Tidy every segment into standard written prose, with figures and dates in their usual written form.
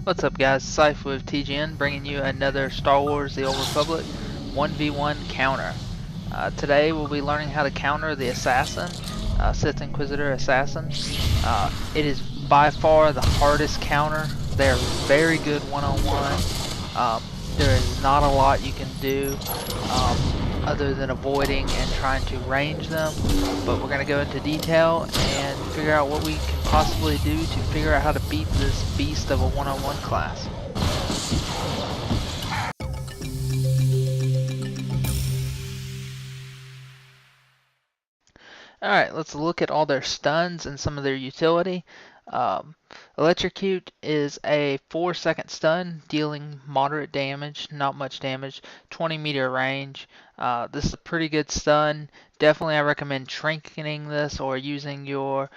What's up, guys? Scythe with TGN bringing you another Star Wars The Old Republic 1v1 counter. Today we'll be learning how to counter the Assassin, Sith Inquisitor Assassin. It is by far the hardest counter. They're very good one-on-one. There is not a lot you can do other than avoiding and trying to range them, but we're going to go into detail and figure out what we can possibly do to figure out how to beat this beast of a one-on-one class. Alright, let's look at all their stuns and some of their utility. Um, Electrocute is a 4-second stun, dealing moderate damage, not much damage, 20-meter range. This is a pretty good stun. Definitely I recommend trinketing this or using your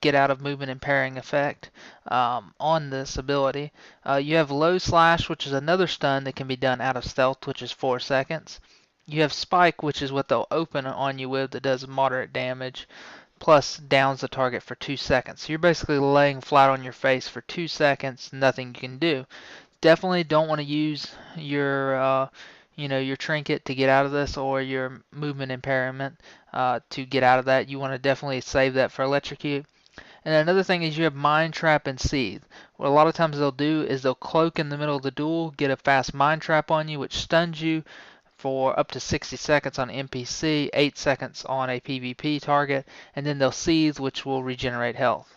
get out of movement impairing effect on this ability. You have low slash, which is another stun that can be done out of stealth, which is 4 seconds. You have Spike, which is what they'll open on you with, that does moderate damage, plus downs the target for 2 seconds. So you're basically laying flat on your face for 2 seconds, nothing you can do. Definitely don't want to use your your trinket to get out of this, or your movement impairment to get out of that. You want to definitely save that for Electrocute. And another thing is you have Mind Trap and Seethe. What a lot of times they'll do is they'll cloak in the middle of the duel, get a fast Mind Trap on you, which stuns you for up to 60 seconds on NPC, 8 seconds on a PvP target, and then they'll Seethe, which will regenerate health.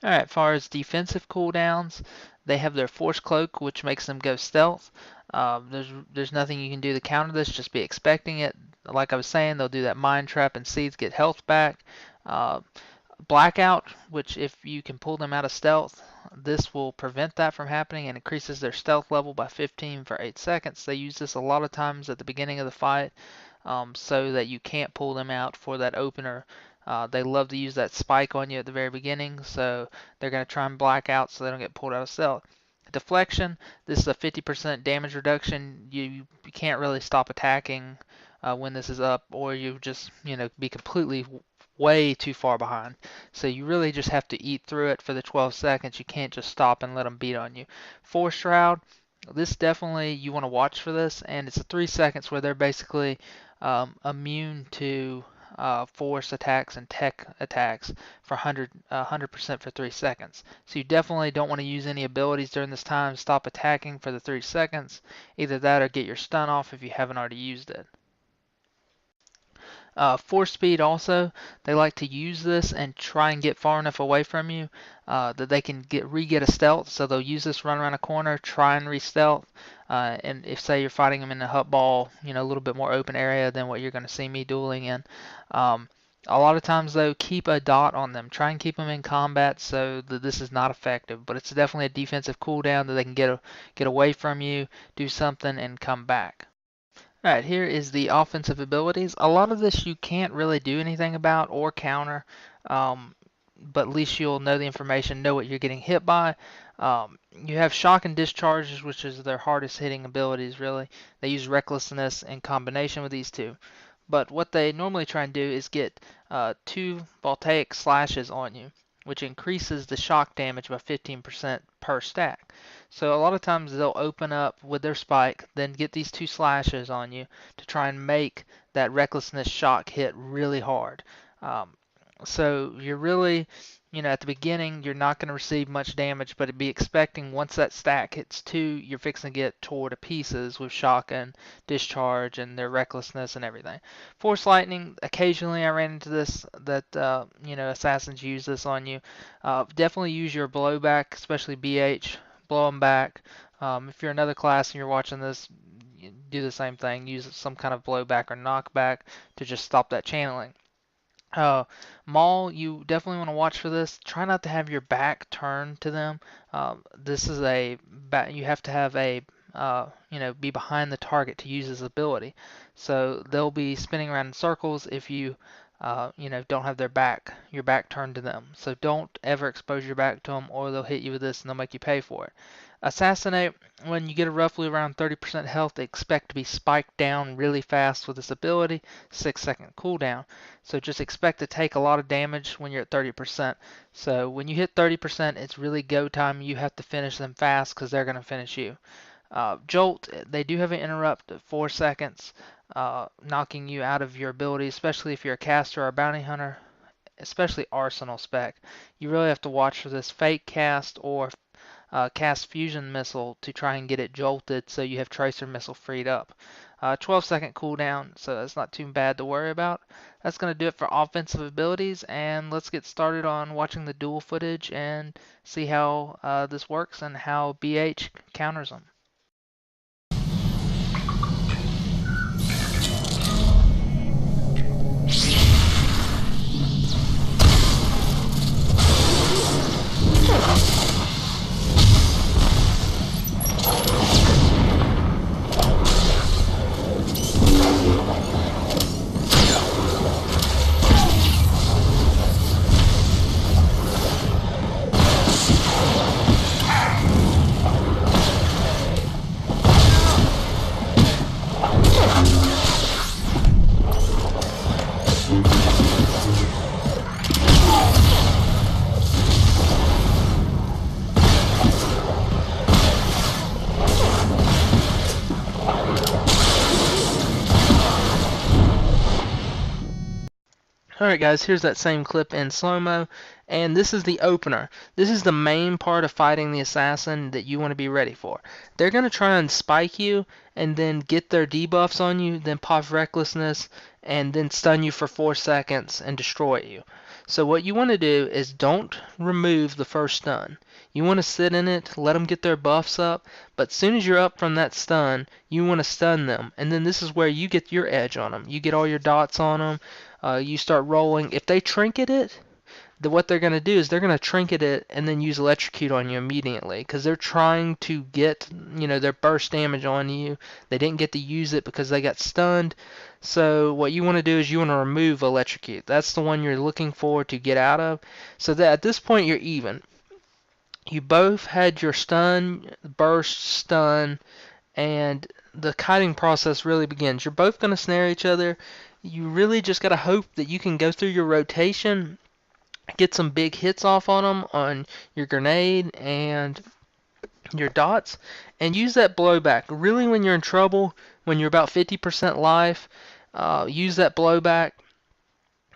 Alright, as far as defensive cooldowns, they have their Force Cloak, which makes them go stealth. There's nothing you can do to counter this, just be expecting it. Like I was saying, they'll do that Mind Trap and Seethe, get health back. Blackout, which if you can pull them out of stealth, this will prevent that from happening and increases their stealth level by 15 for 8 seconds. They use this a lot of times at the beginning of the fight so that you can't pull them out for that opener. They love to use that spike on you at the very beginning, so they're going to try and black out so they don't get pulled out of stealth. Deflection, this is a 50% damage reduction. You can't really stop attacking when this is up, or you just be completely way too far behind. So you really just have to eat through it for the 12 seconds. You can't just stop and let them beat on you. Force Shroud, this definitely you want to watch for this, and it's a 3 seconds where they're basically immune to force attacks and tech attacks for 100% for 3 seconds. So you definitely don't want to use any abilities during this time. Stop attacking for the 3 seconds. Either that or get your stun off if you haven't already used it. Force speed also, they like to use this and try and get far enough away from you that they can re-get a stealth. So they'll use this, run around a corner, try and re-stealth. And if say you're fighting them in a hut ball, a little bit more open area than what you're going to see me dueling in. A lot of times though, keep a dot on them. Try and keep them in combat so that this is not effective. But it's definitely a defensive cooldown that they can get away from you, do something, and come back. Alright, here is the offensive abilities. A lot of this you can't really do anything about or counter, but at least you'll know the information, know what you're getting hit by. You have Shock and Discharges, which is their hardest hitting abilities, really. They use Recklessness in combination with these two. But what they normally try and do is get 2 Voltaic Slashes on you, which increases the shock damage by 15% per stack. So a lot of times they'll open up with their spike, then get these 2 slashes on you to try and make that recklessness shock hit really hard. So you're really, at the beginning, you're not going to receive much damage, but be expecting once that stack hits 2, you're fixing to get tore to pieces with shock and discharge and their recklessness and everything. Force lightning, occasionally I ran into this, that, assassins use this on you. Definitely use your blowback, especially BH, blow them back. If you're another class and you're watching this, do the same thing. Use some kind of blowback or knockback to just stop that channeling. Maul, you definitely want to watch for this. Try not to have your back turned to them. This is you have to have be behind the target to use this ability. So they'll be spinning around in circles. If you don't have your back turned to them. So don't ever expose your back to them, or they'll hit you with this and they'll make you pay for it. Assassinate, when you get roughly around 30% health, expect to be spiked down really fast with this ability, 6-second cooldown. So just expect to take a lot of damage when you're at 30%. So when you hit 30%, it's really go time. You have to finish them fast because they're going to finish you. Jolt, they do have an interrupt at 4 seconds, knocking you out of your ability, especially if you're a caster or a bounty hunter, especially Arsenal spec. You really have to watch for this fake cast or cast fusion missile to try and get it jolted so you have tracer missile freed up. 12-second cooldown, so that's not too bad to worry about. That's going to do it for offensive abilities, and let's get started on watching the duel footage and see how this works and how BH counters them. Alright guys, here's that same clip in slow-mo, and this is the opener. This is the main part of fighting the assassin that you want to be ready for. They're going to try and spike you, and then get their debuffs on you, then pop recklessness, and then stun you for 4 seconds and destroy you. So what you want to do is don't remove the first stun. You want to sit in it, let them get their buffs up, but as soon as you're up from that stun, you want to stun them, and then this is where you get your edge on them. You get all your dots on them. You start rolling. If they trinket it, what they're going to do is they're going to trinket it and then use electrocute on you immediately because they're trying to get their burst damage on you. They didn't get to use it because they got stunned. So what you want to do is you want to remove electrocute. That's the one you're looking for to get out of. So that at this point you're even. You both had your stun, burst, stun, and the kiting process really begins. You're both going to snare each other. You really just got to hope that you can go through your rotation, get some big hits off on them on your grenade and your dots, and use that blowback. Really, when you're in trouble, when you're about 50% life, use that blowback.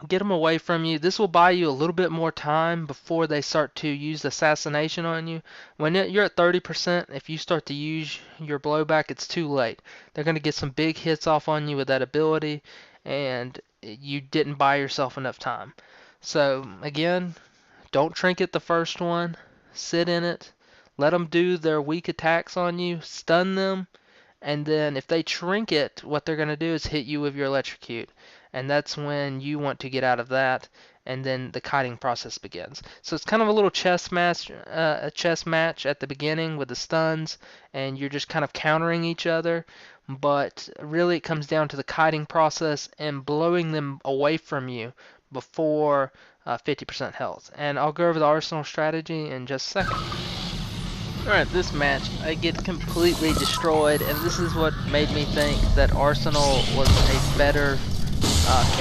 Get them away from you. This will buy you a little bit more time before they start to use assassination on you. When you're at 30%, if you start to use your blowback, it's too late. They're going to get some big hits off on you with that ability, and you didn't buy yourself enough time. So again, don't trinket the first one. Sit in it. Let them do their weak attacks on you. Stun them. And then if they trinket, what they're going to do is hit you with your electrocute. And that's when you want to get out of that, and then the kiting process begins. So it's kind of a little chess match at the beginning with the stuns, and you're just kind of countering each other. But really, it comes down to the kiting process and blowing them away from you before 50% health. And I'll go over the Arsenal strategy in just a second. Alright, this match, I get completely destroyed, and this is what made me think that Arsenal was a better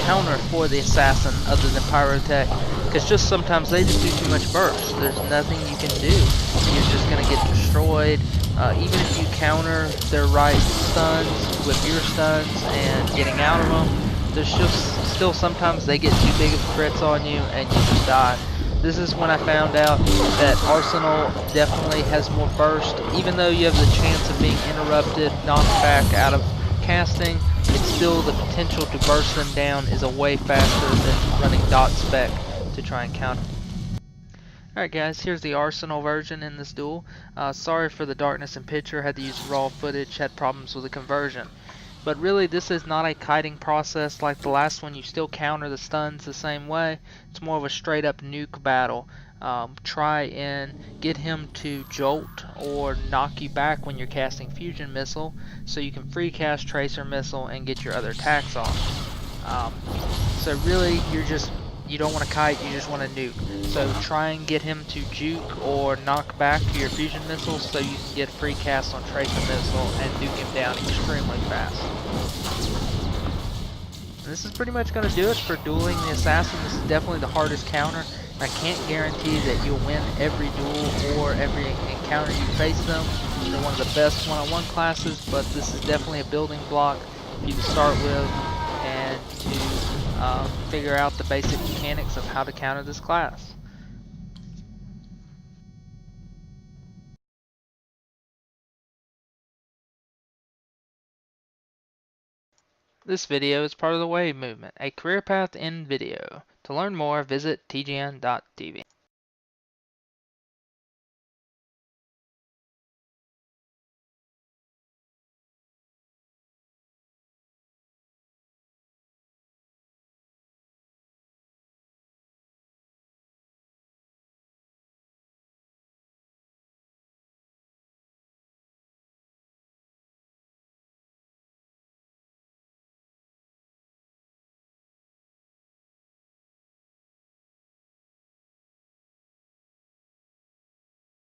counter for the assassin other than Pyrotech, because just sometimes they just do too much burst. There's nothing you can do. You're just going to get destroyed. Even if you counter their right stuns with your stuns and getting out of them, there's just still sometimes they get too big of crits on you and you just die. This is when I found out that Arsenal definitely has more burst. Even though you have the chance of being interrupted, knocked back out of casting, it's still the potential to burst them down is a way faster than running dot spec to try and counter. Alright guys, here's the Arsenal version in this duel. Sorry for the darkness in picture, had to use raw footage, had problems with the conversion. But really, this is not a kiting process like the last one. You still counter the stuns the same way. It's more of a straight up nuke battle. Try and get him to jolt or knock you back when you're casting fusion missile, so you can free cast tracer missile and get your other attacks off. So really, you don't want to kite, you just want to nuke. So try and get him to juke or knock back your fusion missiles so you can get a free cast on tracer missile and nuke him down extremely fast. And this is pretty much going to do it for dueling the assassin. This is definitely the hardest counter. I can't guarantee that you'll win every duel or every encounter you face them. They're one of the best one-on-one classes, but this is definitely a building block for you to start with and to figure out the basic mechanics of how to counter this class. This video is part of the Wave movement, a career path in video. To learn more, visit tgn.tv.